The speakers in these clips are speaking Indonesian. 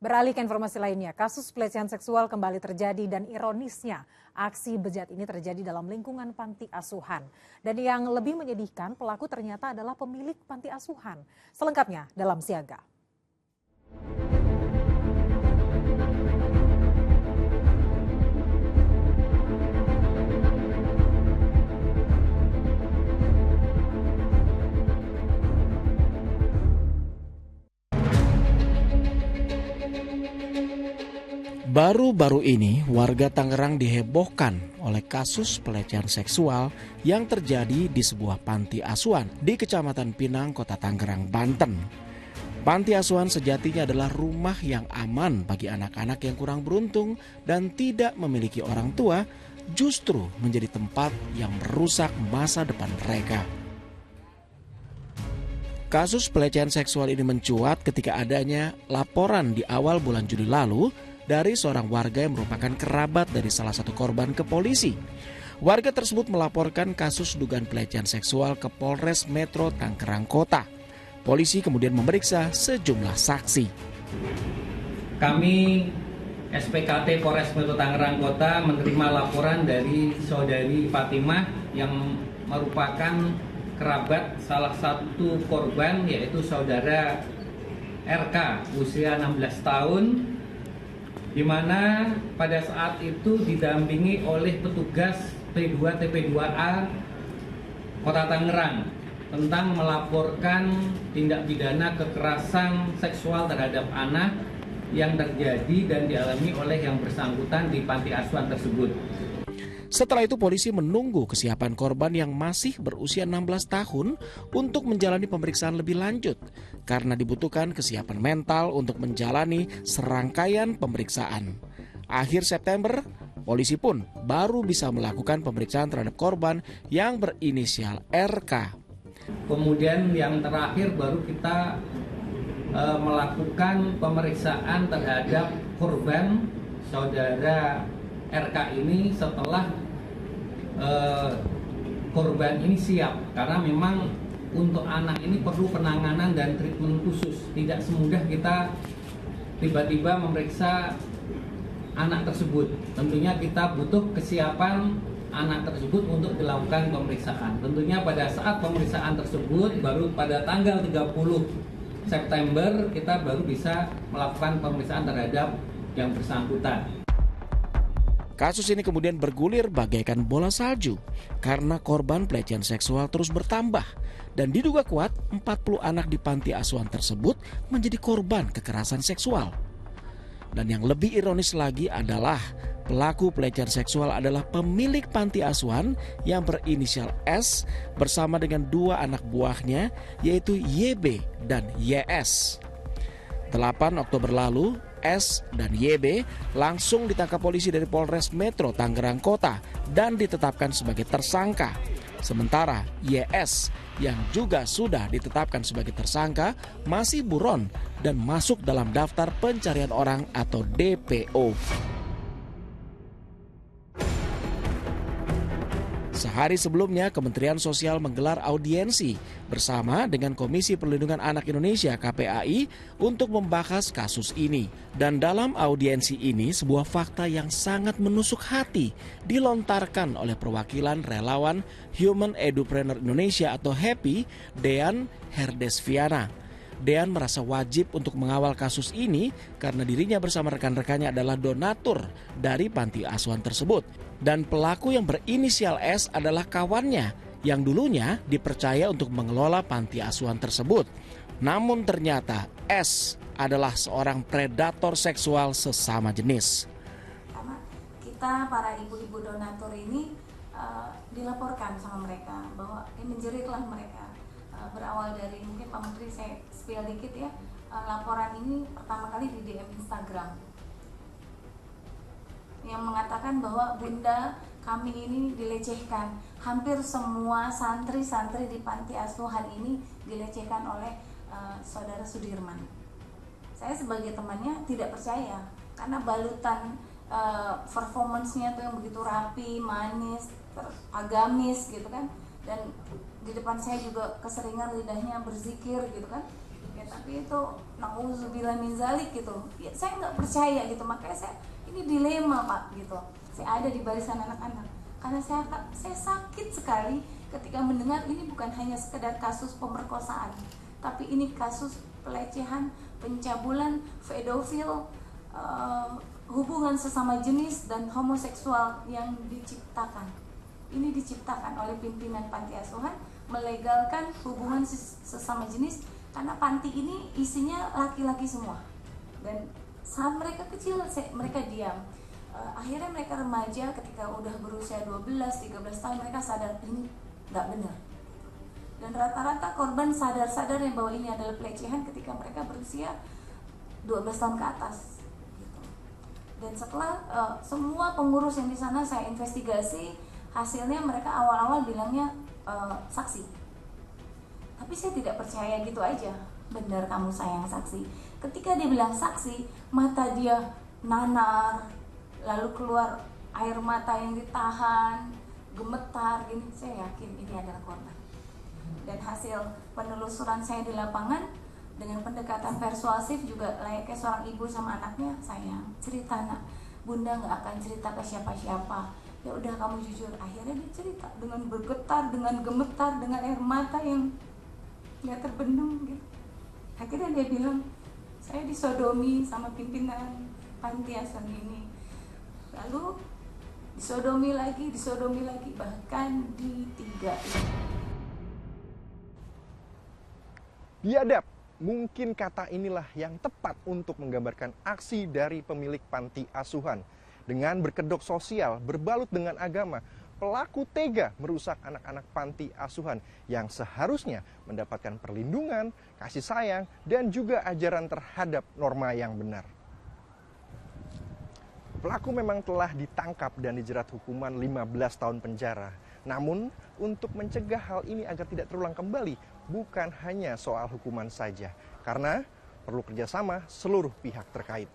Beralih ke informasi lainnya, kasus pelecehan seksual kembali terjadi dan ironisnya aksi bejat ini terjadi dalam lingkungan panti asuhan. Dan yang lebih menyedihkan, pelaku ternyata adalah pemilik panti asuhan. Selengkapnya dalam Siaga. Baru-baru ini warga Tangerang dihebohkan oleh kasus pelecehan seksual yang terjadi di sebuah panti asuhan di Kecamatan Pinang, Kota Tangerang, Banten. Panti asuhan sejatinya adalah rumah yang aman bagi anak-anak yang kurang beruntung dan tidak memiliki orang tua, justru menjadi tempat yang merusak masa depan mereka. Kasus pelecehan seksual ini mencuat ketika adanya laporan di awal bulan Juli lalu dari seorang warga yang merupakan kerabat dari salah satu korban ke polisi. Warga tersebut melaporkan kasus dugaan pelecehan seksual ke Polres Metro Tangerang Kota. Polisi kemudian memeriksa sejumlah saksi. Kami SPKT Polres Metro Tangerang Kota menerima laporan dari saudari Fatimah yang merupakan kerabat salah satu korban, yaitu saudara RK usia 16 tahun, di mana pada saat itu didampingi oleh petugas P2 TP2A Kota Tangerang tentang melaporkan tindak pidana kekerasan seksual terhadap anak yang terjadi dan dialami oleh yang bersangkutan di panti asuhan tersebut. Setelah itu polisi menunggu kesiapan korban yang masih berusia 16 tahun untuk menjalani pemeriksaan lebih lanjut karena dibutuhkan kesiapan mental untuk menjalani serangkaian pemeriksaan. Akhir September, polisi pun baru bisa melakukan pemeriksaan terhadap korban yang berinisial RK. Kemudian yang terakhir baru kita melakukan pemeriksaan terhadap korban saudara RK ini setelah korban ini siap, karena memang untuk anak ini perlu penanganan dan treatment khusus. Tidak semudah kita tiba-tiba memeriksa anak tersebut. Tentunya kita butuh kesiapan anak tersebut untuk dilakukan pemeriksaan. Tentunya pada saat pemeriksaan tersebut baru pada tanggal 30 September kita baru bisa melakukan pemeriksaan terhadap yang bersangkutan. Kasus ini kemudian bergulir bagaikan bola salju karena korban pelecehan seksual terus bertambah dan diduga kuat 40 anak di panti asuhan tersebut menjadi korban kekerasan seksual. Dan yang lebih ironis lagi adalah pelaku pelecehan seksual adalah pemilik panti asuhan yang berinisial S bersama dengan dua anak buahnya, yaitu YB dan YS. 8 Oktober lalu, S dan YB langsung ditangkap polisi dari Polres Metro Tangerang Kota dan ditetapkan sebagai tersangka. Sementara YS yang juga sudah ditetapkan sebagai tersangka masih buron dan masuk dalam daftar pencarian orang atau DPO. Sehari sebelumnya, Kementerian Sosial menggelar audiensi bersama dengan Komisi Perlindungan Anak Indonesia (KPAI) untuk membahas kasus ini. Dan dalam audiensi ini, sebuah fakta yang sangat menusuk hati dilontarkan oleh perwakilan relawan Human Edupreneur Indonesia atau HAPI, Dean Herdesviana. Dean merasa wajib untuk mengawal kasus ini karena dirinya bersama rekan-rekannya adalah donatur dari panti asuhan tersebut. Dan pelaku yang berinisial S adalah kawannya yang dulunya dipercaya untuk mengelola panti asuhan tersebut. Namun ternyata S adalah seorang predator seksual sesama jenis. Karena kita para ibu-ibu donatur ini dilaporkan sama mereka bahwa menjeritlah mereka. Berawal dari mungkin Pak Menteri, saya spill dikit ya, laporan ini pertama kali di DM Instagram yang mengatakan bahwa bunda kami ini dilecehkan. Hampir semua santri-santri di panti asuhan ini dilecehkan oleh saudara Sudirman. Saya sebagai temannya tidak percaya karena balutan performance-nya tuh yang begitu rapi, manis, agamis gitu kan. Dan di depan saya juga keseringan lidahnya berzikir gitu kan. Tapi itu nauzubillah min zalik gitu. Ya, saya nggak percaya gitu, makanya saya ini dilema Pak gitu. Saya ada di barisan anak-anak karena saya sakit sekali ketika mendengar ini bukan hanya sekedar kasus pemerkosaan, tapi ini kasus pelecehan, pencabulan, pedofil, hubungan sesama jenis dan homoseksual yang diciptakan. Ini diciptakan oleh pimpinan panti asuhan melegalkan hubungan sesama jenis karena panti ini isinya laki-laki semua. Dan saat mereka kecil mereka diam. Akhirnya mereka remaja ketika udah berusia 12-13 tahun mereka sadar ini nggak benar. Dan rata-rata korban sadar-sadar yang bahwa ini adalah pelecehan ketika mereka berusia 12 tahun ke atas. Gitu. Dan setelah semua pengurus yang di sana saya investigasi, hasilnya mereka awal-awal bilangnya saksi. Tapi saya tidak percaya gitu aja. Benar kamu sayang saksi. Ketika dia bilang saksi, mata dia nanar, lalu keluar air mata yang ditahan, gemetar gini, saya yakin ini adalah korban. Dan hasil penelusuran saya di lapangan dengan pendekatan persuasif juga layaknya seorang ibu sama anaknya, sayang cerita nak, bunda nggak akan cerita ke siapa-siapa. Ya udah kamu jujur. Akhirnya dia cerita dengan bergetar, dengan gemetar, dengan air mata yang nggak terbendung gitu. Akhirnya dia bilang, saya disodomi sama pimpinan panti asuhan ini. Lalu disodomi lagi, bahkan di3. Biadab, mungkin kata inilah yang tepat untuk menggambarkan aksi dari pemilik panti asuhan. Dengan berkedok sosial, berbalut dengan agama, pelaku tega merusak anak-anak panti asuhan yang seharusnya mendapatkan perlindungan, kasih sayang, dan juga ajaran terhadap norma yang benar. Pelaku memang telah ditangkap dan dijerat hukuman 15 tahun penjara. Namun, untuk mencegah hal ini agar tidak terulang kembali, bukan hanya soal hukuman saja, karena perlu kerjasama seluruh pihak terkait.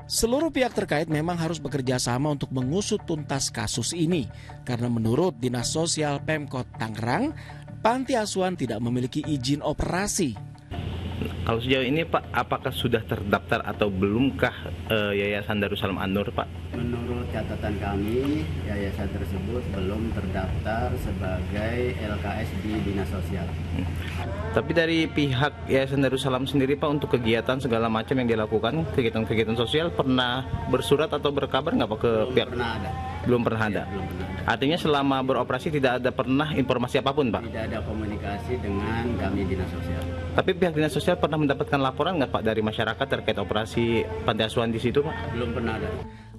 Seluruh pihak terkait memang harus bekerja sama untuk mengusut tuntas kasus ini. Karena menurut Dinas Sosial Pemkot Tangerang, panti asuhan tidak memiliki izin operasi. Kalau sejauh ini Pak, apakah sudah terdaftar atau belumkah Yayasan Darussalam An-Nur Pak? Menurut catatan kami, yayasan tersebut belum terdaftar sebagai LKS di Dinas Sosial. Tapi dari pihak Yayasan Darussalam sendiri Pak, untuk kegiatan segala macam yang dilakukan, kegiatan-kegiatan sosial, pernah bersurat atau berkabar nggak Pak ke pihak? Belum pernah ada. Belum pernah ada. Artinya selama beroperasi tidak ada pernah informasi apapun Pak? Tidak ada komunikasi dengan kami Dinas Sosial. Tapi pihak Dinas Sosial pernah mendapatkan laporan nggak Pak dari masyarakat terkait operasi panti asuhan di situ Pak? Belum pernah ada.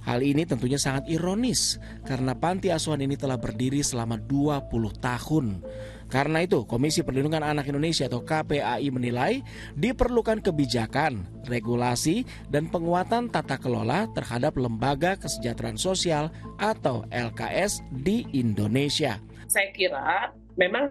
Hal ini tentunya sangat ironis karena panti asuhan ini telah berdiri selama 20 tahun. Karena itu, Komisi Perlindungan Anak Indonesia atau KPAI menilai diperlukan kebijakan, regulasi, dan penguatan tata kelola terhadap lembaga kesejahteraan sosial atau LKS di Indonesia. Saya kira memang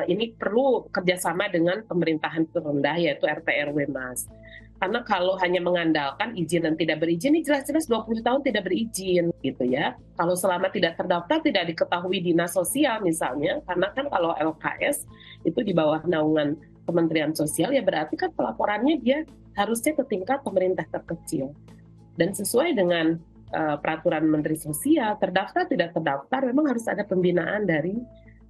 ini perlu kerjasama dengan pemerintahan terendah yaitu RT RW Mas. Karena kalau hanya mengandalkan izin dan tidak berizin, ini jelas-jelas 20 tahun tidak berizin gitu ya. Kalau selama tidak terdaftar, tidak diketahui Dinas Sosial misalnya, karena kan kalau LKS itu di bawah naungan Kementerian Sosial, ya berarti kan pelaporannya dia harusnya ke tingkat pemerintah terkecil. Dan sesuai dengan peraturan Menteri Sosial, terdaftar tidak terdaftar, memang harus ada pembinaan dari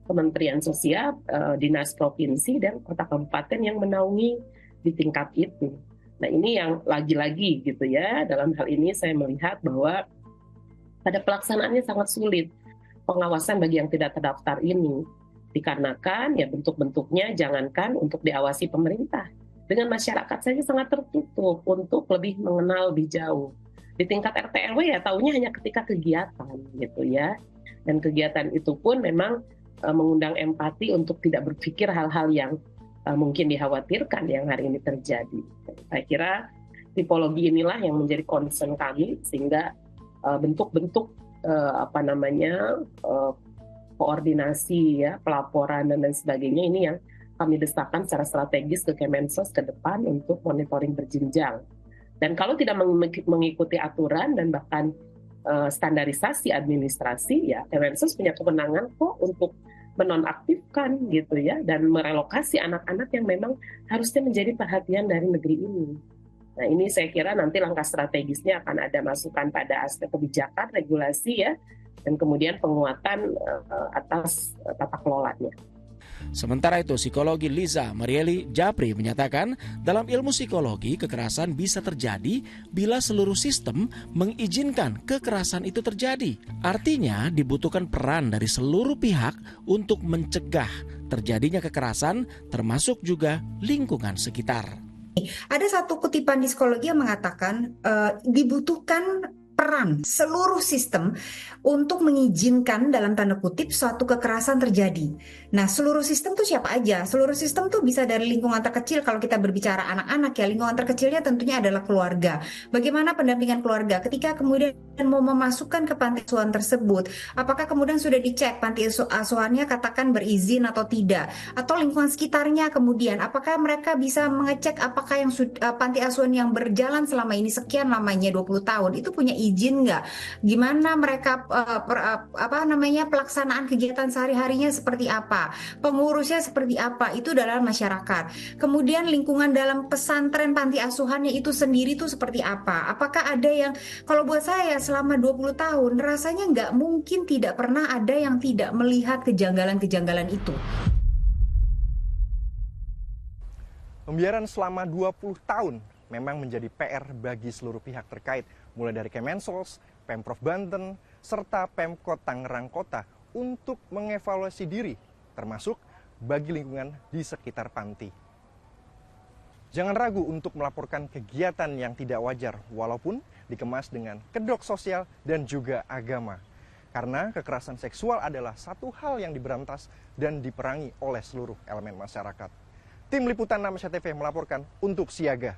Kementerian Sosial, Dinas Provinsi, dan Kota Kabupaten yang menaungi di tingkat itu. Nah ini yang lagi-lagi gitu ya, dalam hal ini saya melihat bahwa pada pelaksanaannya sangat sulit pengawasan bagi yang tidak terdaftar ini. Dikarenakan ya bentuk-bentuknya jangankan untuk diawasi pemerintah. Dengan masyarakat saja sangat tertutup untuk lebih mengenal lebih jauh. Di tingkat RT RW ya taunya hanya ketika kegiatan gitu ya. Dan kegiatan itu pun memang mengundang empati untuk tidak berpikir hal-hal yang mungkin dikhawatirkan yang hari ini terjadi. Saya kira tipologi inilah yang menjadi concern kami sehingga bentuk-bentuk koordinasi ya, pelaporan dan lain sebagainya ini yang kami desakkan secara strategis ke Kemensos ke depan untuk monitoring berjenjang. Dan kalau tidak mengikuti aturan dan bahkan standarisasi administrasi ya, Kemensos punya kewenangan kok untuk menonaktifkan gitu ya, dan merelokasi anak-anak yang memang harusnya menjadi perhatian dari negeri ini. Nah, ini saya kira nanti langkah strategisnya akan ada masukan pada aspek kebijakan, regulasi ya, dan kemudian penguatan atas tata kelolanya. Sementara itu, psikologi Liza Marieli Japri menyatakan dalam ilmu psikologi kekerasan bisa terjadi bila seluruh sistem mengizinkan kekerasan itu terjadi. Artinya dibutuhkan peran dari seluruh pihak untuk mencegah terjadinya kekerasan, termasuk juga lingkungan sekitar. Ada satu kutipan di psikologi yang mengatakan dibutuhkan peran seluruh sistem untuk mengizinkan dalam tanda kutip suatu kekerasan terjadi. Nah, seluruh sistem itu siapa aja? Seluruh sistem tuh bisa dari lingkungan terkecil, kalau kita berbicara anak-anak ya, lingkungan terkecilnya tentunya adalah keluarga. Bagaimana pendampingan keluarga ketika kemudian mau memasukkan ke panti asuhan tersebut? Apakah kemudian sudah dicek panti asuhannya katakan berizin atau tidak? Atau lingkungan sekitarnya kemudian apakah mereka bisa mengecek apakah yang panti asuhan yang berjalan selama ini sekian lamanya 20 tahun itu punya izin nggak? Gimana mereka pelaksanaan kegiatan sehari-harinya seperti apa? Pengurusnya seperti apa? Itu adalah masyarakat. Kemudian lingkungan dalam pesantren panti asuhannya itu sendiri tuh seperti apa? Apakah ada yang, kalau buat saya selama 20 tahun rasanya nggak mungkin tidak pernah ada yang tidak melihat kejanggalan-kejanggalan itu. Pembiaran selama 20 tahun memang menjadi PR bagi seluruh pihak terkait, mulai dari Kemensos, Pemprov Banten, serta Pemkot Tangerang Kota untuk mengevaluasi diri, termasuk bagi lingkungan di sekitar panti. Jangan ragu untuk melaporkan kegiatan yang tidak wajar, walaupun dikemas dengan kedok sosial dan juga agama. Karena kekerasan seksual adalah satu hal yang diberantas dan diperangi oleh seluruh elemen masyarakat. Tim Liputan Indonesia TV melaporkan untuk Siaga.